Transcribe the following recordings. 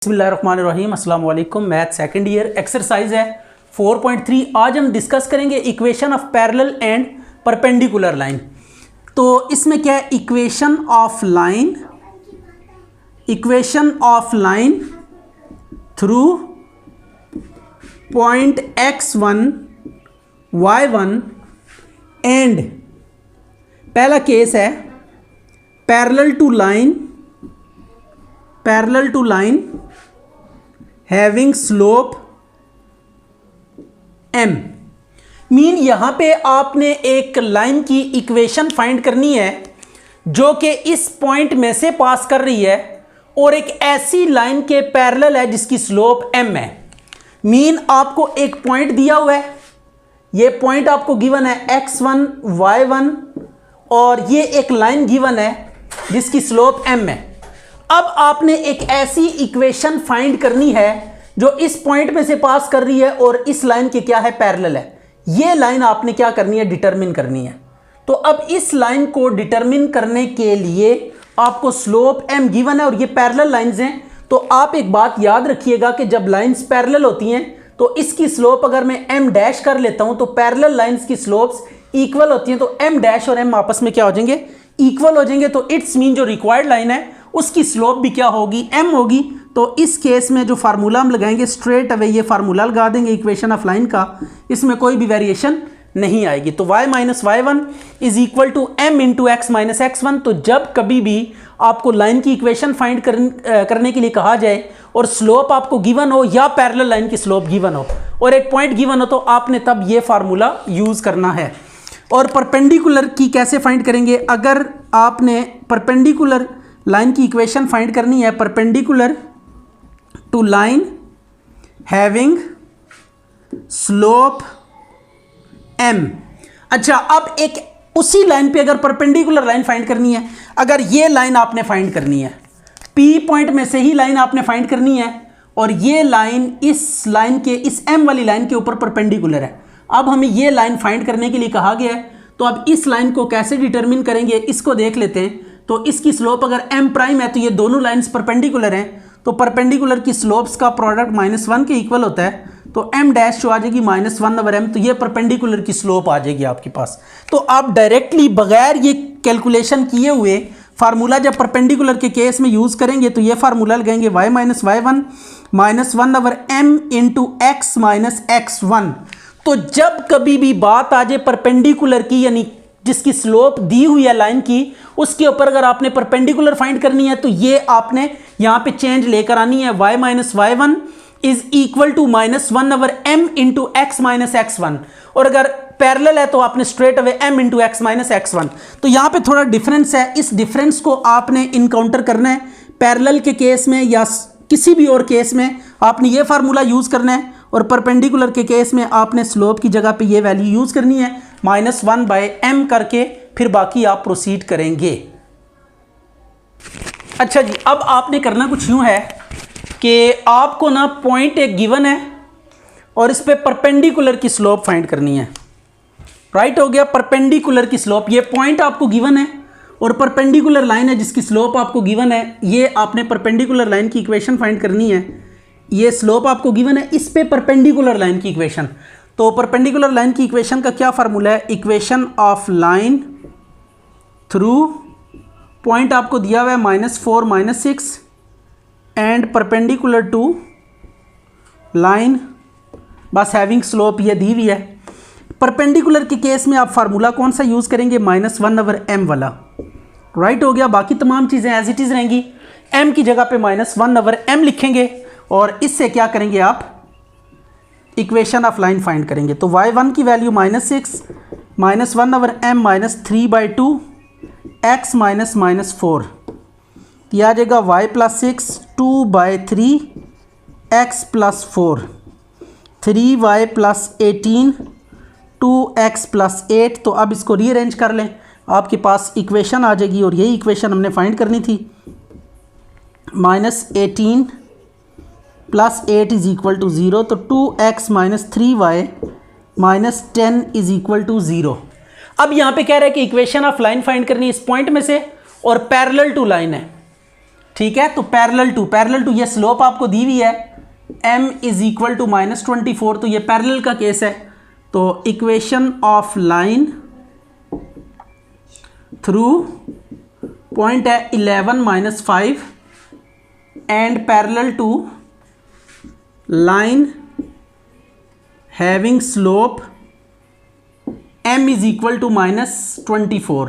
बिस्मिल्लाहिर्रहमानिर्रहीम अस्सलाम वालेकुम। मैथ सेकंड ईयर एक्सरसाइज है 4.3। आज हम डिस्कस करेंगे equation of parallel and perpendicular line. तो इसमें क्या है, equation of line through point x1 y1 and पहला केस है parallel to line having slope m। Mean यहां पे आपने एक लाइन की इक्वेशन फाइंड करनी है जो कि इस पॉइंट में से पास कर रही है और एक ऐसी लाइन के पैरेलल है जिसकी स्लोप m है। मीन आपको एक पॉइंट दिया हुआ है, ये पॉइंट आपको गिवन है x1 y1 और ये एक लाइन गिवन है जिसकी स्लोप m है। अब आपने एक ऐसी इक्वेशन फाइंड करनी है जो इस पॉइंट में से पास कर रही है और इस लाइन के क्या है, पैरेलल है। ये लाइन आपने क्या करनी है, डिटरमिन करनी है। तो अब इस लाइन को डिटरमिन करने के लिए आपको स्लोप m गिवन है और ये पैरेलल लाइंस हैं। तो आप एक बात याद रखिएगा कि जब लाइंस पैरेलल होती हैं तो इसकी स्लोप अगर मैं m डैश कर लेता हूं तो पैरेलल लाइंस की स्लोप्स इक्वल होती हैं। तो m डैश और m आपस में क्या हो जाएंगे, इक्वल हो जाएंगे। तो इट्स मीन जो रिक्वायर्ड लाइन है उसकी स्लोप भी क्या होगी, m होगी। तो इस केस में जो फार्मूला हम लगाएंगे स्ट्रेट अवे ये फार्मूला लगा देंगे इक्वेशन ऑफ लाइन का, इसमें कोई भी वेरिएशन नहीं आएगी। तो y minus y1 is equal to m into x minus x1। तो जब कभी भी आपको लाइन की इक्वेशन फाइंड करने के लिए कहा जाए और स्लोप आपको गिवन हो या पैरेलल लाइन की स्लोप गिवन हो और एक पॉइंट गिवन हो तो आपने तब ये फार्मूला यूज करना है। और परपेंडिकुलर की कैसे फाइंड करेंगे, अगर आपने परपेंडिकुलर लाइन की इक्वेशन फाइंड करनी है, perpendicular to line having slope m। अच्छा, अब एक उसी लाइन पे अगर परपेंडिकुलर लाइन फाइंड करनी है, अगर ये लाइन आपने फाइंड करनी है, P पॉइंट में से ही लाइन आपने फाइंड करनी है और ये लाइन इस लाइन के इस m वाली लाइन के ऊपर परपेंडिकुलर है। अब हमें ये लाइन फाइंड करने के लिए कहा गया है, तो अब इस लाइन को कैसे डिटरमिन करेंगे इसको देख लेते हैं। तो इसकी स्लोप अगर m प्राइम है तो ये दोनों लाइंस परपेंडिकुलर हैं, तो परपेंडिकुलर की स्लोप्स का प्रोडक्ट -1 के इक्वल होता है। तो m डैश जो आ जाएगी -1/m, तो ये परपेंडिकुलर की स्लोप आ जाएगी आपके पास। तो आप डायरेक्टली बगैर ये कैलकुलेशन किए हुए फार्मूला जब परपेंडिकुलर के केस में यूज करेंगे तो ये फार्मूला लगाएंगे y minus y1 -1/m into x minus x1। तो जब कभी भी बात आ जाए परपेंडिकुलर की, यानी जिसकी स्लोप दी हुई है लाइन की, उसके ऊपर अगर आपने परपेंडिकुलर फाइंड करनी है तो ये आपने यहां पे चेंज लेकर आनी है। y minus y1 is equal to -1/m into x minus x1 और अगर पैरेलल है तो आपने straight away m into x minus x1। तो यहां पे थोड़ा डिफरेंस है, इस डिफरेंस को आपने इनकाउंटर करना है। पैरेलल के केस में या किसी भी और केस में आपने ये फार्मूला यूज करना है और परपेंडिकुलर के केस में आपने स्लोप की जगह पे ये वैल्यू यूज करनी है -1/m करके, फिर बाकी आप प्रोसीड करेंगे। अच्छा जी, अब आपने करना कुछ यूं है कि आपको ना पॉइंट एक गिवन है और इस पे परपेंडिकुलर की स्लोप फाइंड करनी है। राइट हो गया, परपेंडिकुलर की स्लोप, ये पॉइंट आपको गिवन है और परपेंडिकुलर लाइन है जिसकी स्लोप आपको गिवन है। ये आपने परपेंडिकुलर लाइन की इक्वेशन फाइंड करनी है, ये स्लोप आपको गिवन है, इस पे परपेंडिकुलर लाइन की इक्वेशन। तो परपेंडिकुलर लाइन की इक्वेशन का क्या फार्मूला है, equation of line through point आपको दिया हुआ है -4 -6 एंड परपेंडिकुलर टू लाइन, बस हैविंग स्लोप ये दी हुई है। परपेंडिकुलर के केस में आप फार्मूला कौन सा यूज करेंगे, -1/m वाला। राइट हो गया, बाकी तमाम चीजें एज इट इज रहेंगी। m की जगह पे -1/m लिखेंगे और इससे क्या करेंगे, आप इक्वेशन ऑफ लाइन फाइंड करेंगे। तो y1 की वैल्यू -6 -1/m -3/2 x -4, तो यह आ जाएगा y + 6 2/3 x + 4 3y + 18 2x + 8। तो अब इसको रीअरेंज कर लें, आपके पास इक्वेशन आ जाएगी और यही इक्वेशन हमने फाइंड करनी थी। -18 + 8 इज इक्वल टू 0, तो 2x - 3y - 10 is equal to 0। अब यहाँ पे कह रहा है कि इक्वेशन ऑफ लाइन फाइंड करनी है इस पॉइंट में से और पैरेलल टू लाइन है। ठीक है। तो पैरेलल टू ये स्लोप आपको दी हुई है m इज इक्वल टू -24, तो ये पैरेलल का केस है। तो equation of line through point है 11 - 5 and parallel to line having slope m is equal to -24।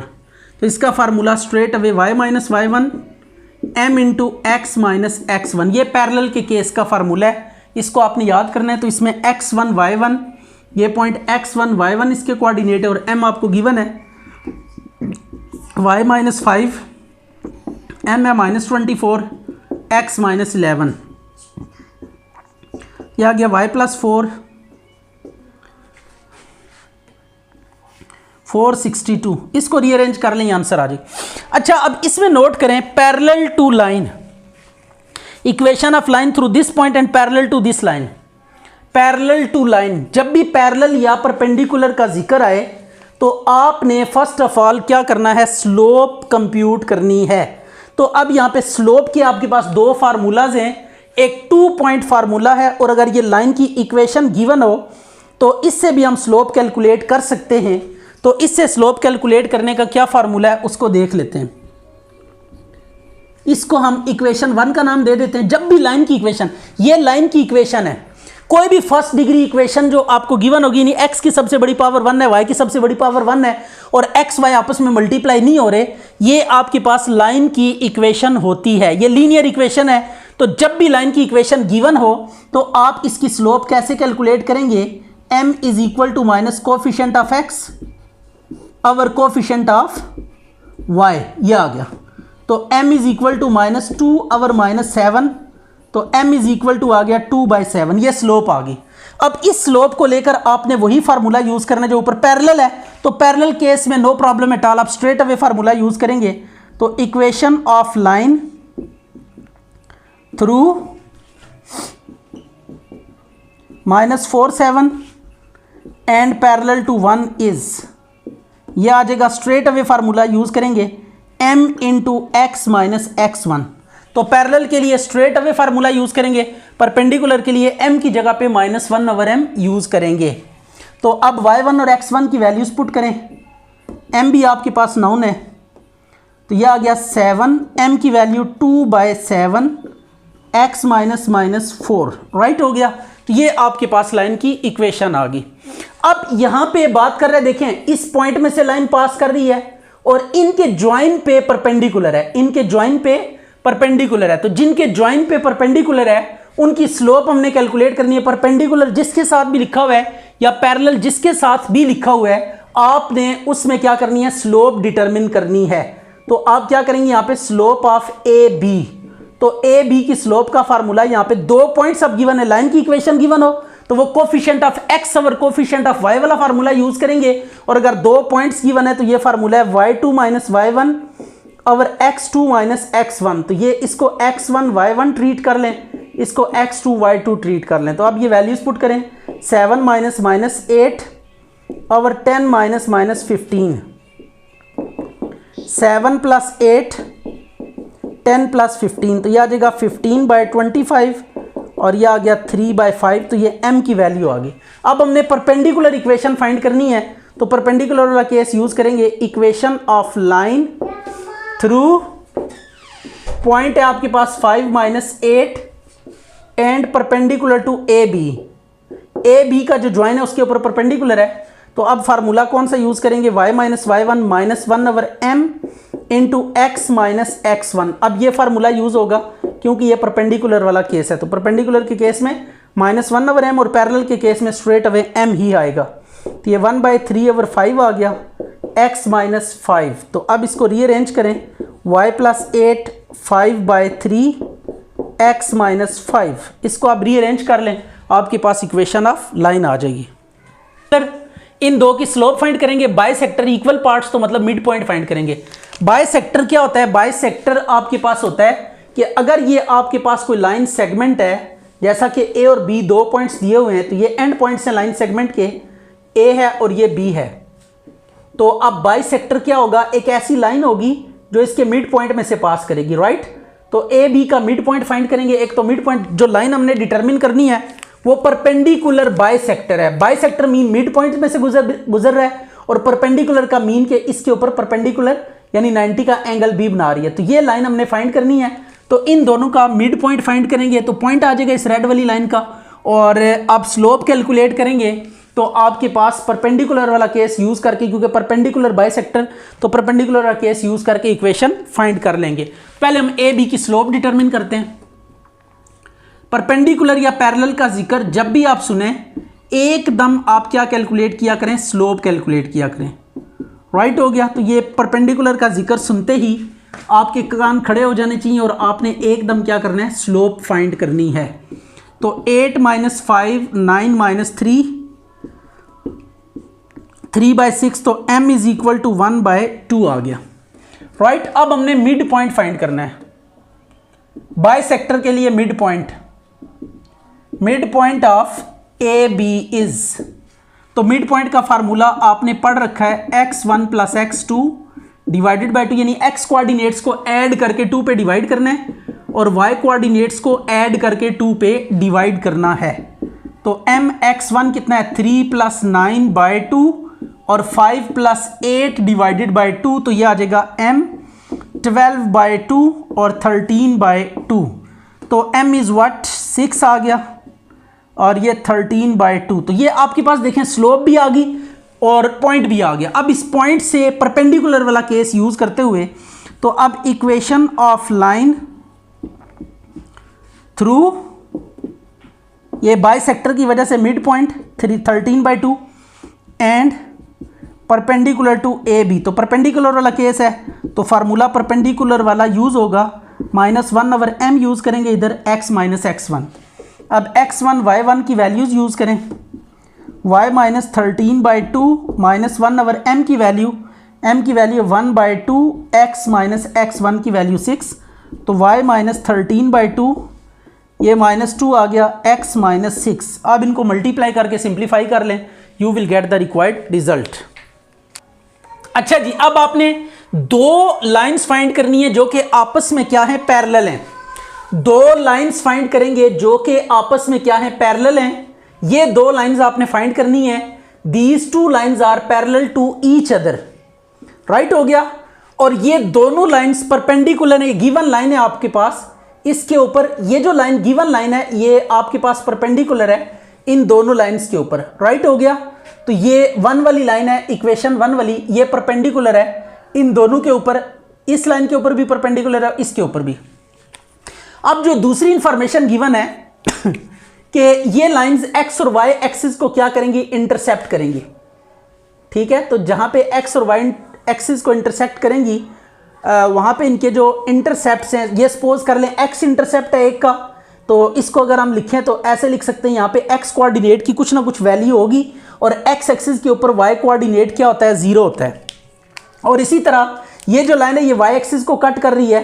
तो इसका formula straight away y - y1 m into x minus x1, ये parallel के केस का फार्मूला है, इसको आपने याद करना है। तो इसमें x1 y1, ये पॉइंट x1 y1 इसके कोऑर्डिनेट है और m आपको गिवन है y - 5, m है -24, x - 11, यह आ गया y + 4 462। इसको रीअरेंज कर लें, आंसर आ जाए। अच्छा, अब इसमें नोट करें parallel to line, equation of line through this point and parallel to this line. Parallel to line, जब भी पैरेलल या परपेंडिकुलर का जिक्र आए तो आपने फर्स्ट ऑफ ऑल क्या करना है, स्लोप कंप्यूट करनी है। तो अब यहाँ पे स्लोप के आपके पास दो फार्मूलाज हैं, एक 2 पॉइंट फार्मूला है और अगर ये लाइन की इक्वेशन गिवन हो तो इससे भी हम स्लोप कैलकुलेट कर सकते हैं। तो इससे स्लोप कैलकुलेट करने का क्या फार्मूला है उसको देख लेते हैं। इसको हम इक्वेशन 1 का नाम दे देते हैं। जब भी लाइन की इक्वेशन, ये लाइन की इक्वेशन है, कोई भी फर्स्ट डिग्री इक्वेशन जो आपको गिवन होगी, नहीं x की सबसे बड़ी पावर 1 है, y की सबसे बड़ी पावर 1 है और x y आपस में मल्टीप्लाई नहीं हो रहे, ये आपके पास लाइन की इक्वेशन होती है, ये लीनियर इक्वेशन है। तो जब भी लाइन की इक्वेशन गिवन हो तो आप इसकी स्लोप कैसे कैलकुलेट करेंगे, m is equal to minus coefficient of x और कोफिशिएंट ऑफ y, ये आ गया। तो m इज इक्वल टू -2 और -7, तो m इज इक्वल टू आ गया 2/7, ये स्लोप आ गई। अब इस स्लोप को लेकर आपने वही फार्मूला यूज करना है जो ऊपर पैरेलल है। तो पैरेलल केस में नो प्रॉब्लम एट ऑल, आप स्ट्रेट अवे फार्मूला यूज करेंगे। तो equation of line through -47 and parallel to 1 is, यह आ जाएगा स्ट्रेट अवे फार्मूला यूज करेंगे m into x minus x1। तो पैरेलल के लिए स्ट्रेट अवे फार्मूला यूज करेंगे, परपेंडिकुलर के लिए m की जगह पे -1/m यूज करेंगे। तो अब y1 और x1 की वैल्यूज पुट करें, m भी आपके पास नाउन है, तो यह आ गया 7, m की वैल्यू 2/7, x -4, राइट हो गया। तो ये आपके पास लाइन की इक्वेशन आ गई। अब यहां पे बात कर रहे हैं, देखें इस पॉइंट में से लाइन पास कर रही है और इनके ज्वाइन पे परपेंडिकुलर है, इनके ज्वाइन पे परपेंडिकुलर है। तो जिनके ज्वाइन पे परपेंडिकुलर है उनकी स्लोप हमने कैलकुलेट करनी है। परपेंडिकुलर जिसके साथ भी लिखा हुआ है या पैरेलल जिसके साथ भी लिखा हुआ है, आपने उसमें क्या करनी है, स्लोप डिटरमिन करनी है। तो आप क्या करेंगे, यहां पे स्लोप ऑफ ए बी, तो ए बी की स्लोप का फार्मूला यहाँ पे 2 पॉइंट्स अब गिवन है, लाइन की इक्वेशन गिवन हो तो वो कोफिशिएंट ऑफ x और कोफिशिएंट ऑफ y वाला फार्मूला यूज करेंगे। और अगर 2 पॉइंट्स गिवन है तो ये फार्मूला है y2 - y1 और x2 - x1। तो ये इसको x1 y1 ट्रीट कर लें, इसको x2 y2 ट्रीट कर लें। तो अब ये वैल्यूज पुट करें, 7 - -8 और 10 - -15, 7 + 8 10 + 15, तो यह आ जाएगा 15/25 और यह आ गया 3/5। तो ये m की वैल्यू आ गई। अब हमने परपेंडिकुलर इक्वेशन फाइंड करनी है, तो परपेंडिकुलर वाला केस यूज करेंगे। Equation of line through point है आपके पास 5 - 8 and perpendicular to A B का जो ज्वाइन है उसके ऊपर परपेंडिकुलर है। तो अब फार्मूला कौन सा यूज करेंगे, y - y1 -1/m into x - x1। अब ये फार्मूला यूज होगा क्योंकि ये परपेंडिकुलर वाला केस है। तो परपेंडिकुलर के केस में -1/m और पैरेलल के केस में स्ट्रेट अवे m ही आएगा। तो ये 1/3/5 आ गया, x - 5। तो अब इसको रीअरेंज करें, y + 8 5/3 x - 5, इसको आप रीअरेंज कर लें, आपके पास इक्वेशन ऑफ लाइन आ जाएगी। सर इन दो की स्लोप फाइंड करेंगे, बाइसेक्टर इक्वल पार्ट्स, तो मतलब मिड पॉइंट फाइंड करेंगे। बाइसेक्टर क्या होता है, बाइसेक्टर आपके पास होता है कि अगर ये आपके पास कोई लाइन सेगमेंट है, जैसा कि ए और बी 2 पॉइंट्स दिए हुए हैं, तो ये एंड पॉइंट्स हैं लाइन सेगमेंट के, ए है और ये बी है। तो अब बाइसेक्टर क्या होगा, एक ऐसी लाइन होगी जो इसके मिड पॉइंट में से पास करेगी, राइट। तो ए बी का मिड पॉइंट फाइंड करेंगे। एक तो मिड पॉइंट जो लाइन हमने डिटरमिन करनी है वो परपेंडिकुलर बाइसेक्टर है। बाइसेक्टर मीन मिड पॉइंट में से गुजर रहा है और परपेंडिकुलर का मीन के इसके ऊपर परपेंडिकुलर यानी 90 का एंगल बी बना रही है। तो ये लाइन हमने फाइंड करनी है। तो इन दोनों का मिड पॉइंट फाइंड करेंगे तो पॉइंट आ जाएगा इस रेड वाली लाइन का। और आप स्लोप कैलकुलेट करेंगे तो आपके पास परपेंडिकुलर वाला केस यूज करके, क्योंकि परपेंडिकुलर बाइसेक्टर, तो परपेंडिकुलर वाला केस यूज करके इक्वेशन फाइंड कर लेंगे। पहले हम ए बी की स्लोप डिटरमिन करते हैं। परपेंडिकुलर या पैरेलल का जिक्र जब भी आप सुने एकदम आप क्या कैलकुलेट किया करें, स्लोप कैलकुलेट किया करें। राइट हो गया। तो ये परपेंडिकुलर का जिक्र सुनते ही आपके कान खड़े हो जाने चाहिए और आपने एकदम क्या करना है, स्लोप फाइंड करनी है। तो 8 - 5 9 - 3/6, तो m इज इक्वल टू 1/2 आ गया। राइट। अब हमने मिड पॉइंट फाइंड करना है बाइसेक्टर के लिए। Mid point of A B is, तो मिड पॉइंट का फार्मूला आपने पढ़ रखा है x1 + x2 डिवाइडेड बाय 2, यानी x कोऑर्डिनेट्स को ऐड करके 2 पे डिवाइड करना है और y कोऑर्डिनेट्स को ऐड करके 2 पे डिवाइड करना है। तो mx1 कितना है, 3 + 9/2 और 5 + 8 डिवाइडेड बाय 2, तो ये आ जाएगा m 12/2 और 13/2। तो m इज व्हाट, 6 आ गया और ये 13/2। तो ये आपके पास देखें स्लोप भी आ गई और पॉइंट भी आ गया। अब इस पॉइंट से परपेंडिकुलर वाला केस यूज करते हुए तो अब इक्वेशन ऑफ लाइन थ्रू ये बाइसेक्टर की वजह से mid point 13/2 and perpendicular to A B, तो परपेंडिकुलर वाला केस है तो फार्मूला परपेंडिकुलर वाला यूज होगा, -1/m यूज करेंगे इधर, x - x1। अब x1 y1 की वैल्यूज यूज करें, y - 13/2 -1/m की वैल्यू, m की वैल्यू 1/2, x - x1 की वैल्यू 6, तो y - 13/2 ये -2 आ गया, x - 6। अब इनको मल्टीप्लाई करके सिंप्लीफाई कर लें, you will get the required result. अच्छा जी, अब आपने दो लाइंस फाइंड करनी है जो कि आपस में क्या है, पैरेलल हैं। दो लाइंस फाइंड करेंगे जो कि आपस में क्या है, पैरेलल हैं। ये दो लाइंस आपने फाइंड करनी है। These two lines are parallel to each other. Right हो गया। और ये दोनों लाइंस परपेंडिकुलर है। गिवन लाइन है आपके पास, इसके ऊपर ये जो लाइन गिवन लाइन है ये आपके पास परपेंडिकुलर है इन दोनों लाइंस के ऊपर। राइट हो गया। तो ये 1 वाली लाइन है, इक्वेशन 1 वाली, ये परपेंडिकुलर है इन दोनों के ऊपर, इस लाइन के ऊपर भी परपेंडिकुलर है, इसके ऊपर भी। अब जो दूसरी इंफॉर्मेशन गिवन है कि ये लाइंस x और y एक्सिस को क्या करेंगी, इंटरसेप्ट करेंगी। ठीक है। तो जहां पे x और y एक्सिस को इंटरसेक्ट करेंगी वहां पे इनके जो इंटरसेप्ट्स हैं, ये सपोज कर लें x इंटरसेप्ट है एक का, तो इसको अगर हम लिखें तो ऐसे लिख सकते हैं, यहाँ पे x कोऑर्डिनेट की कुछ ना कुछ वैल्यू होगी और x एक्सिस के ऊपर y कोऑर्डिनेट क्या होता है, 0 होता है। और इसी तरह ये जो लाइन है ये y एक्सिस को कट कर रही है,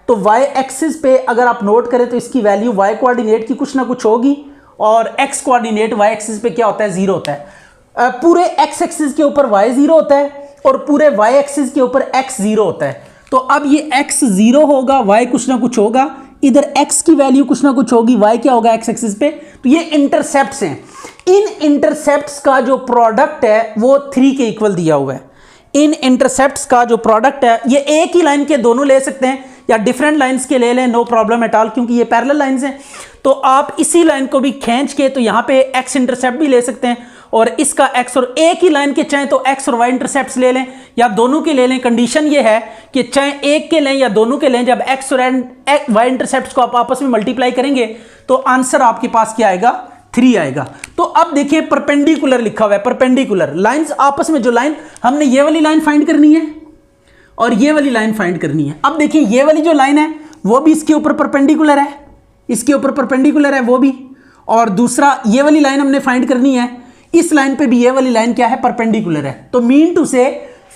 तो y एक्सिस पे अगर आप नोट करें तो इसकी वैल्यू y कोऑर्डिनेट की कुछ ना कुछ होगी और x कोऑर्डिनेट y एक्सिस पे क्या होता है, 0 होता है। पूरे x एक्सिस के ऊपर y 0 होता है और पूरे y एक्सिस के ऊपर x 0 होता है। तो अब ये x 0 होगा, y कुछ ना कुछ होगा, इधर x की वैल्यू कुछ ना कुछ होगी, y क्या होगा x एक्सिस पे। तो ये इंटरसेप्ट्स हैं। इन इंटरसेप्ट्स का जो प्रोडक्ट है वो 3 के इक्वल दिया हुआ है। इन इंटरसेप्ट्स का जो प्रोडक्ट है, ये एक ही लाइन के दोनों ले सकते हैं या डिफरेंट लाइंस के ले लें, नो प्रॉब्लम एट ऑल, क्योंकि ये पैरेलल लाइंस हैं। तो आप इसी लाइन को भी खींच के तो यहाँ पे x इंटरसेप्ट भी ले सकते हैं और इसका x, और एक ही लाइन के चाहे तो x और y इंटरसेप्ट्स ले लें या दोनों के ले लें। कंडीशन ये है कि चाहे एक के लें या दोनों के लें, जब x और y इंटरसेप्ट्स को आप आपस में मल्टीप्लाई करेंगे तो आंसर आपके पास क्या आएगा, 3 आएगा। तो अब देखिए परपेंडिकुलर लिखा हुआ है, परपेंडिकुलर लाइंस आपस में, जो लाइन हमने ये वाली लाइन फाइंड करनी है और ये वाली लाइन फाइंड करनी है। अब देखिए ये वाली जो लाइन है वो भी इसके ऊपर परपेंडिकुलर है, इसके ऊपर परपेंडिकुलर है वो भी, और दूसरा ये वाली लाइन हमने फाइंड करनी है, इस लाइन पे भी ये वाली लाइन क्या है, परपेंडिकुलर है। तो मीन टू से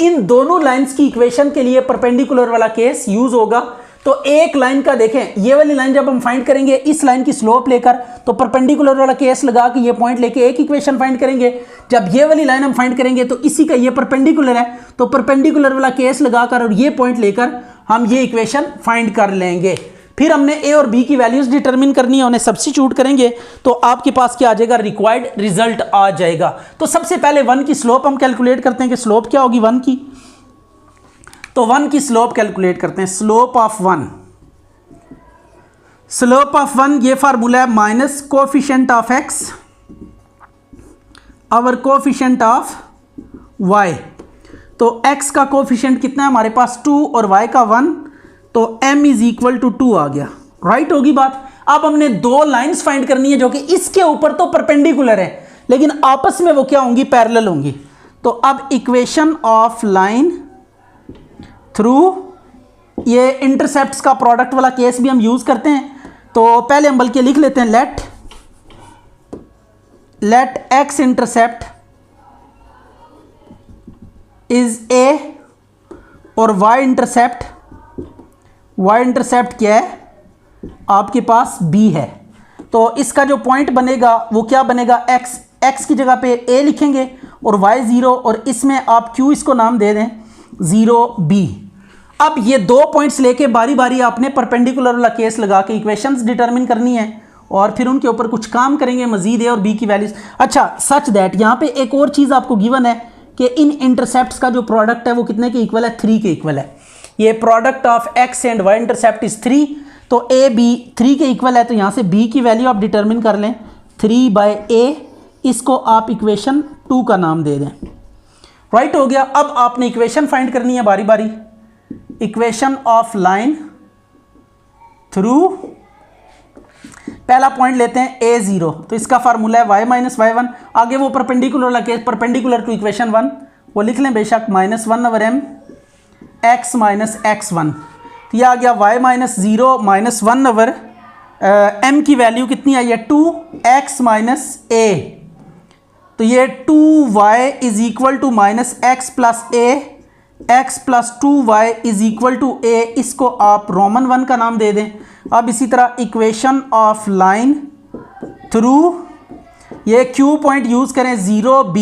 इन दोनों लाइंस की इक्वेशन के लिए परपेंडिकुलर वाला केस यूज होगा। तो एक लाइन का देखें, ये वाली लाइन जब हम फाइंड करेंगे इस लाइन की स्लोप लेकर, तो परपेंडिकुलर वाला केस लगा के ये पॉइंट लेके एक इक्वेशन फाइंड करेंगे। जब ये वाली लाइन हम फाइंड करेंगे तो इसी का ये परपेंडिकुलर है, तो परपेंडिकुलर वाला केस लगाकर और ये पॉइंट लेकर हम ये इक्वेशन फाइंड कर लेंगे। फिर हमने ए और बी की वैल्यूज डिटरमिन करनी है, उन्हें सब्स्टिट्यूट करेंगे तो आपके पास क्या आ जाएगा, रिक्वायर्ड रिजल्ट आ जाएगा। तो सबसे पहले 1 की स्लोप हम कैलकुलेट करते हैं कि स्लोप क्या होगी 1 की। तो 1 की स्लोप कैलकुलेट करते हैं। स्लोप ऑफ 1, स्लोप ऑफ 1 ये फार्मूला है माइनस कोफिशिएंट ऑफ एक्स और कोफिशिएंट ऑफ वाई। तो x का कोफिशिएंट कितना है हमारे पास 2 और y का 1, तो m इज इक्वल टू 2 आ गया। राइट होगी बात। अब हमने दो लाइंस फाइंड करनी है जो कि इसके ऊपर तो परपेंडिकुलर है लेकिन आपस में वो क्या होंगी, पैरेलल होंगी। तो अब इक्वेशन ऑफ लाइन थ्रू, ये इंटरसेप्ट्स का प्रोडक्ट वाला केस भी हम यूज करते हैं। तो पहले हम बल्कि लिख लेते हैं let x intercept is a और y इंटरसेप्ट क्या है आपके पास b है। तो इसका जो पॉइंट बनेगा वो क्या बनेगा, x की जगह पे a लिखेंगे और y 0 और इसमें आप q इसको नाम दे दें 0b। अब ये दो पॉइंट्स लेके बारी बारी आपने परपेंडिकुलर वाला केस लगा के इक्वेशंस डिटरमिन करनी है और फिर उनके ऊपर कुछ काम करेंगे मजीद a और b की वैल्यूज। अच्छा, सच दैट यहाँ पे एक और चीज़ आपको गिवन है कि इन इंटरसेप्ट्स का जो प्रोडक्ट है वो कितने के इक्वल है, 3 के इक्वल है। ये product of x and y intercept is 3, तो a b 3 के इक्वल है। तो यहाँ से b की वैल्यू आप डिटरमिन कर लें 3/a, इसको आप इक्वेशन 2 का नाम दे दें। राइट हो गया। अब आपने इक्वेशन फाइंड करनी है बारी बारी। इक्वेशन ऑफ लाइन थ्रू, पहला पॉइंट लेते हैं a0, तो इसका फार्मूला है y माइनस y1। आगे वो परपेंडिकुलर वाला केस, परपेंडिकुलर टू इक्वेशन 1, वो लिख लें बेशक -1/m x माइनस x1। तो यह आ गया y माइनस 0 माइनस 1/m की वैल्यू कितनी आई है 2x माइनस a। तो ये 2y is equal to minus x plus a, x plus 2y is equal to a, इसको आप रोमन 1 का नाम दे दें। अब इसी तरह इक्वेशन ऑफ लाइन थ्रू, ये q पॉइंट यूज करें 0b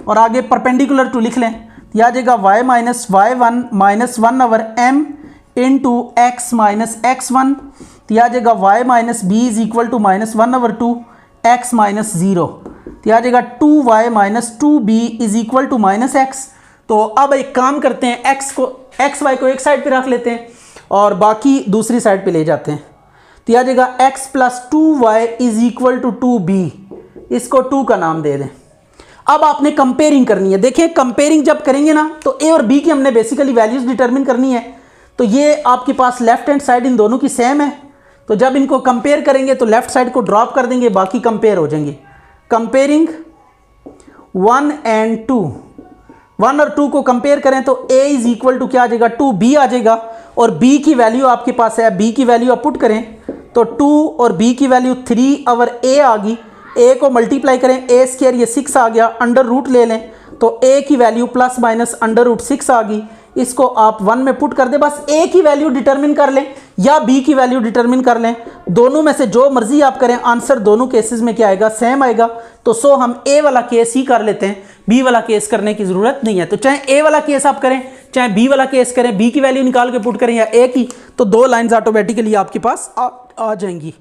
और आगे परपेंडिकुलर टू लिख लें। यह आ जाएगा y minus y1 minus 1/m into x minus x1। तो यह आ जाएगा y minus b is equal to minus 1/2 x minus 0। तो यह आ जाएगा 2y minus 2b is equal to minus x। तो अब एक काम करते हैं, x y को एक साइड पे रख लेते हैं और बाकी दूसरी साइड पे ले जाते हैं। तो यह आ जाएगा x plus 2y is equal to 2b, इसको 2 का नाम दे दें। अब आपने कंपेयरिंग करनी है। देखें, कंपेयरिंग जब करेंगे ना तो a और b की हमने बेसिकली वैल्यूज डिटरमिन करनी है। तो ये आपके पास लेफ्ट हैंड साइड इन दोनों की सेम है, तो जब इनको कंपेयर करेंगे तो लेफ्ट साइड को ड्रॉप कर देंगे, बाकी कंपेयर हो जाएंगे। कंपेयरिंग 1 एंड 2, 1 और 2 को कंपेयर करें तो a इज इक्वल टू क्या आ जाएगा 2b आ जाएगा और b की वैल्यू आपके पास है, b की वैल्यू आप पुट करें तो 2 और b की वैल्यू 3 और a आ गई। a को मल्टीप्लाई करें, a स्क्वायर ये 6 आ गया, अंडर रूट ले लें तो a की value plus minus under root 6 आ गई। इसको आप 1 में पुट कर दें, बस a की वैल्यू डिटरमिन कर लें या b की वैल्यू डिटरमिन कर लें, दोनों में से जो मर्जी आप करें, आंसर दोनों केसेस में क्या आएगा, सेम आएगा। तो सो हम a वाला केस ही कर लेते हैं, b वाला केस करने की ज़रूरत नहीं है। तो चाहे a वाला केस आप करें चाहे b वाला केस करें, b की वैल्यू निकाल के पुट करें या a की, तो दो लाइंस ऑटोमेटिकली आपके पास आ जाएंगी।